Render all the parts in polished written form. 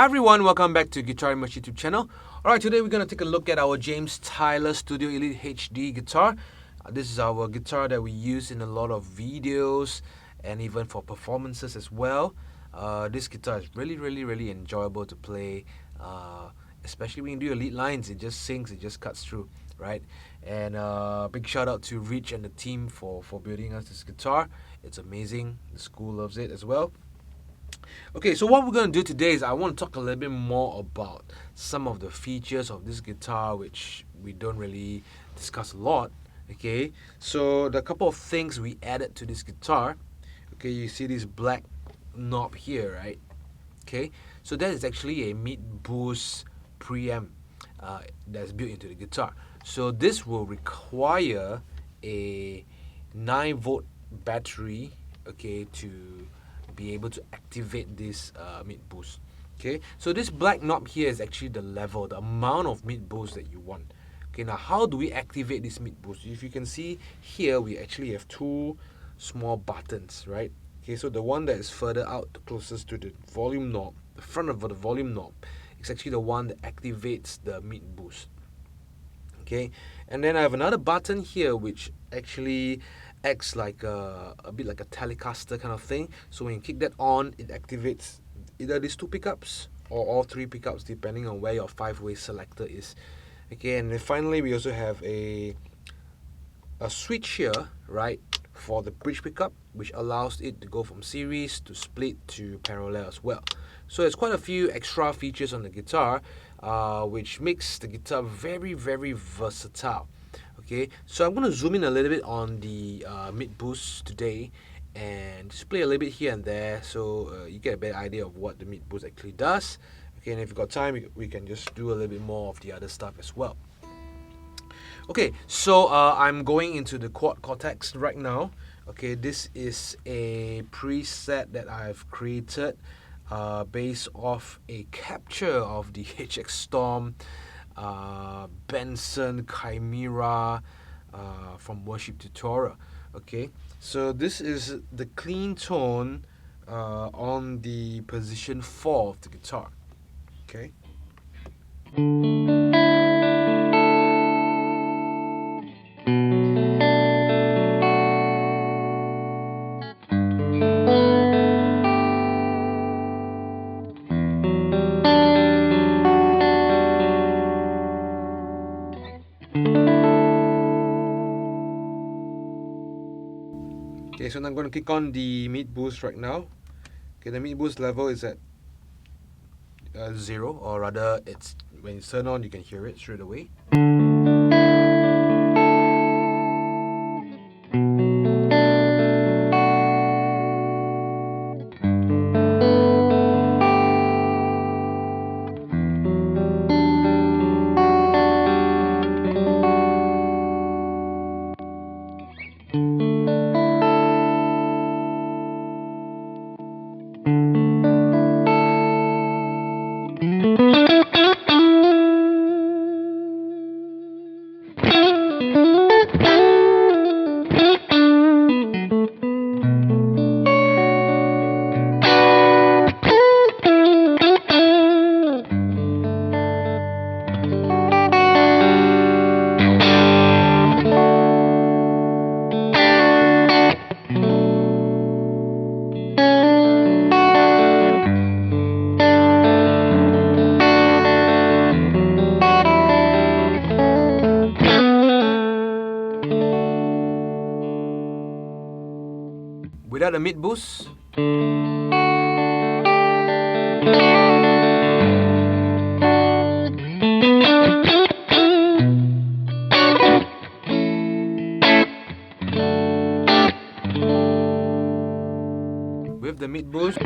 Hi everyone, welcome back to Guitar Immerse YouTube channel. Alright, today we're going to take a look at our James Tyler Studio Elite HD guitar. This is our guitar that we use in a lot of videos and even for performances as well. This guitar is really enjoyable to play, especially when you do your lead lines. It just sings, it just cuts through, right? And big shout out to Rich and the team for building us this guitar. It's amazing, the school loves it as well. Okay, so what we're going to do today is I want to talk a little bit more about some of the features of this guitar which we don't really discuss a lot. Okay, so the couple of things we added to this guitar. Okay, you see this black knob here, right? Okay, so that is actually a mid-boost preamp that's built into the guitar. So this will require a 9-volt battery, okay, to be able to activate this mid boost. Okay, so this black knob here is actually the level, the amount of mid boost that you want. Okay, now how do we activate this mid boost? If you can see here, we actually have two small buttons, right? Okay, so the one that is further out, closest to the volume knob, the front of the volume knob, is actually the one that activates the mid boost. Okay, and then I have another button here which actually acts like a bit like a Telecaster kind of thing. So when you kick that on, it activates either these two pickups or all three pickups depending on where your 5-way selector is. Okay, and then finally we also have a switch here, right, for the bridge pickup, which allows it to go from series to split to parallel as well. So there's quite a few extra features on the guitar, which makes the guitar very versatile. Okay, so I'm going to zoom in a little bit on the mid boost today and just play a little bit here and there so you get a better idea of what the mid boost actually does. Okay, and if you've got time, we can just do a little bit more of the other stuff as well. Okay, so I'm going into the Cortex right now. Okay, this is a preset that I've created based off a capture of the HX Storm Benson Chimera from Worship Tutorial. Okay, so this is the clean tone on the position 4 of the guitar. Okay. Okay, so now I'm going to click on the mid boost right now. Okay, the mid boost level is at 0, or rather, it's when it's turned on, you can hear it straight away. Without a mid boost, with the mid boost,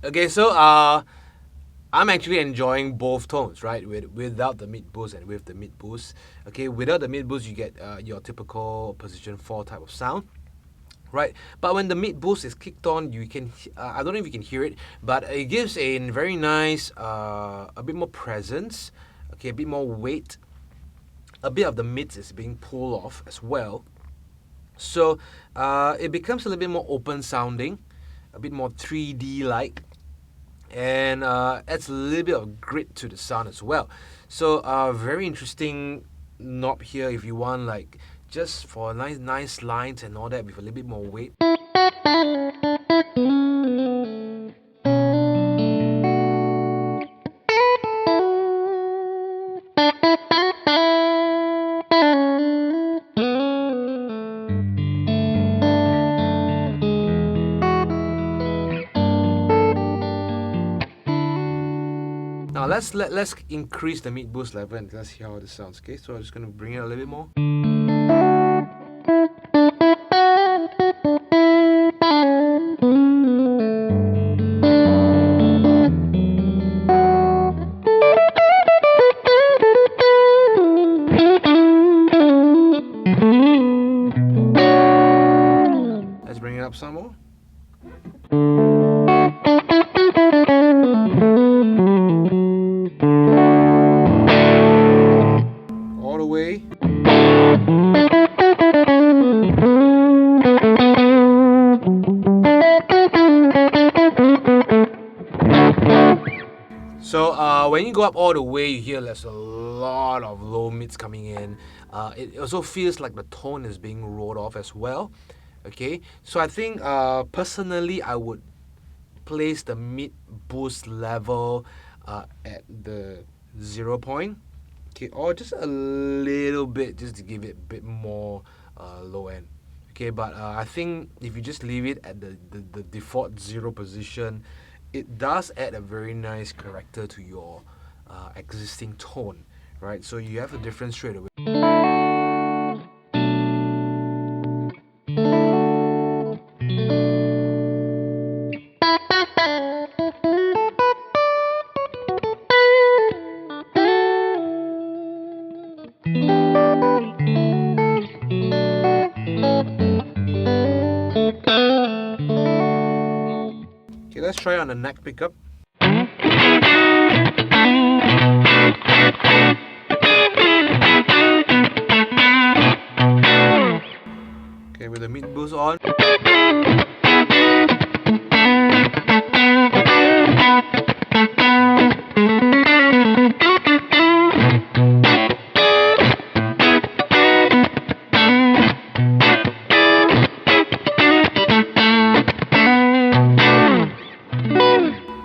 okay, so I'm actually enjoying both tones, right? Without the mid boost and with the mid boost. Okay, without the mid boost, you get your typical position 4 type of sound, right? But when the mid boost is kicked on, you can I don't know if you can hear it, but it gives a very nice a bit more presence, okay, a bit more weight. A bit of the mids is being pulled off as well, so it becomes a little bit more open sounding, a bit more 3D like, and adds a little bit of grit to the sound as well. So very interesting knob here if you want, like, just for nice lines and all that with a little bit more weight. Now let's increase the mid boost level and let's hear how this sounds. Okay, so I'm just gonna bring it a little bit more. Let's bring it up some more. All the way. So when you go up all the way, you hear there's a lot of low mids coming in. It also feels like the tone is being rolled off as well. Okay, so I think personally I would place the mid boost level at the 0 point, okay, or just a little bit, just to give it a bit more low end. Okay, but I think if you just leave it at the default 0 position, it does add a very nice character to your existing tone, right? So you have a difference straight away. Okay, let's try on the neck pickup. Okay, with the mid boost on.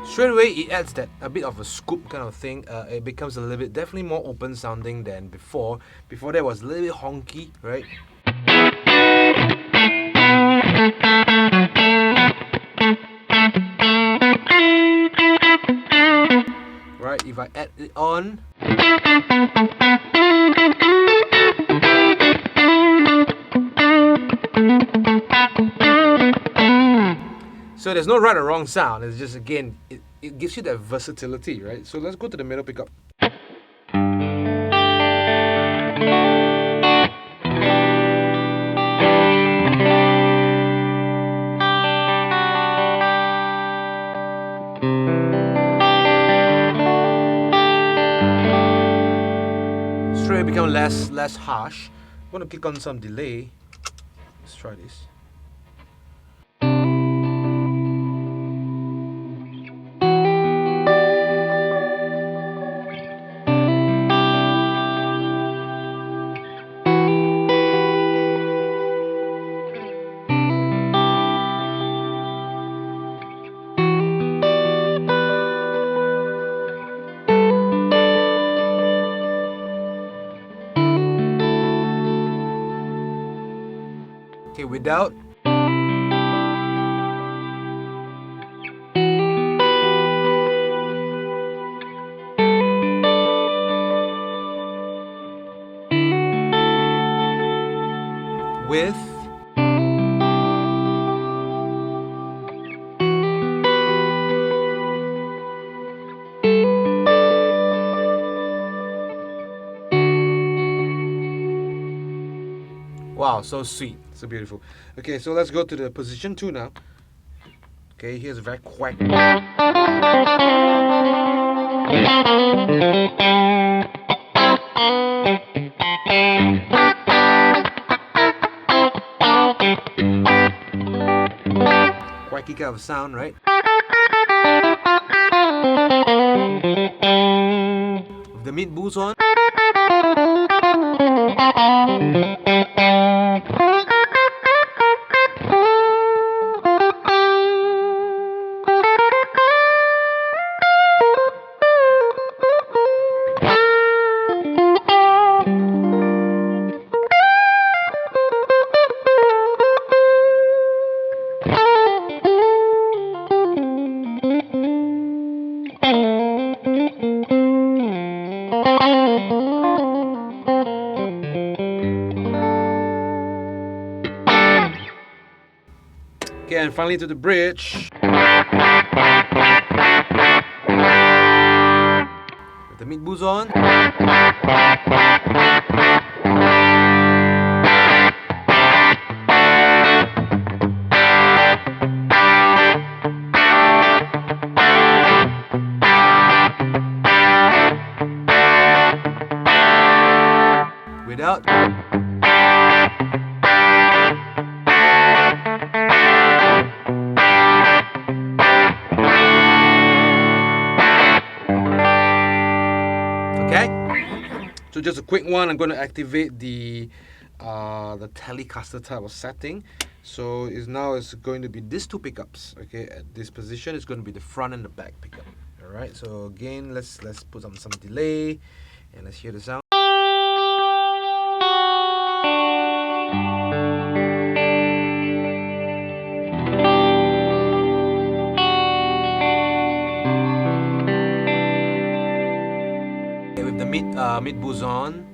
Straight away, it adds that a bit of a scoop kind of thing. It becomes a little bit, definitely more open sounding than before. Before that was a little bit honky, right? Right, if I add it on. So there's no right or wrong sound. It's just, again, it gives you that versatility, right? So let's go to the middle pickup. Straight become less harsh. I'm gonna click on some delay. Let's try this. Okay, without. With. Wow, so sweet, so beautiful. Okay, so let's go to the position 2 now. Okay, here's a very quack. Quacky kind of sound, right? With the mid boost on. Okay, and finally to the bridge. With the mid boost on. Without. Okay, so just a quick one. I'm going to activate the Telecaster type of setting. So it's going to be these two pickups. Okay, at this position it's going to be the front and the back pickup. All right. So again, let's put on some delay, and let's hear the sound. With the mid boost on.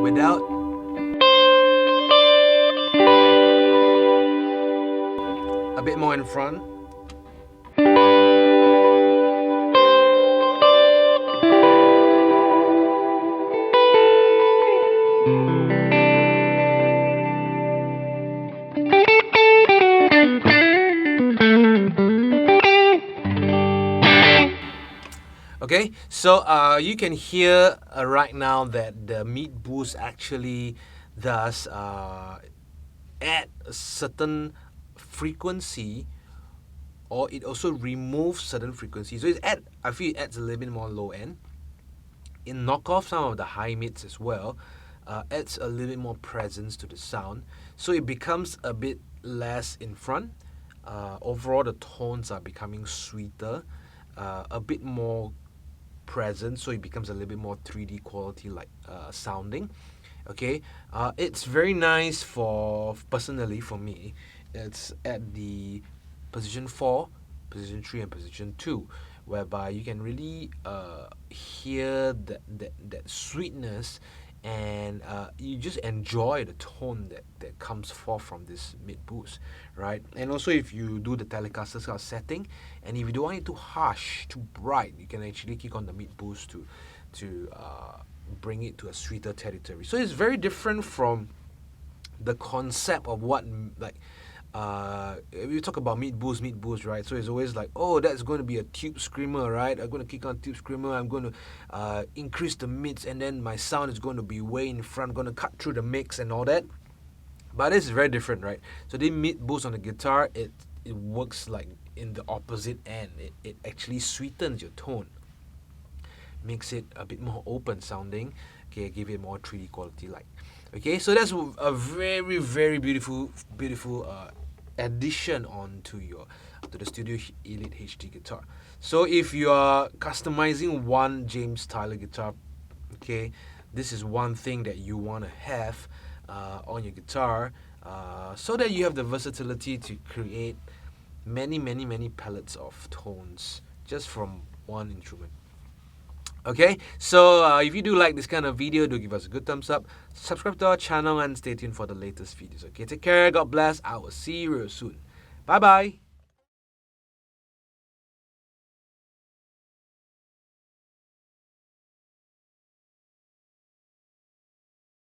Without. A bit more in front. Okay, so you can hear right now that the mid boost actually does add a certain frequency, or it also removes certain frequency. So I feel it adds a little bit more low end. It knock off some of the high mids as well, adds a little bit more presence to the sound. So it becomes a bit less in front. Overall, the tones are becoming sweeter, a bit more present, so it becomes a little bit more 3D quality like sounding. Okay, it's very nice personally for me. It's at the position 4, position 3, and position 2, whereby you can really hear that sweetness, and you just enjoy the tone that comes forth from this mid boost, right? And also, if you do the Telecaster scale setting, and if you don't want it too harsh, too bright, you can actually kick on the mid boost to bring it to a sweeter territory. So it's very different from the concept of what if you talk about mid boost, right? So it's always like, oh, that's going to be a tube screamer, right? I'm going to kick on tube screamer. I'm going to increase the mids, and then my sound is going to be way in front. I'm going to cut through the mix and all that. But this is very different, right? So the mid boost on the guitar, it works like in the opposite end. It actually sweetens your tone, makes it a bit more open sounding. Okay, give it more 3D quality like. Okay, so that's a very, very beautiful addition onto the Studio Elite HD guitar. So if you are customizing one James Tyler guitar, okay, this is one thing that you want to have. on your guitar, so that you have the versatility to create many palettes of tones just from one instrument. Okay, so if you do like this kind of video, do give us a good thumbs up, subscribe to our channel, and stay tuned for the latest videos. Okay, take care, God bless, I will see you real soon. Bye bye.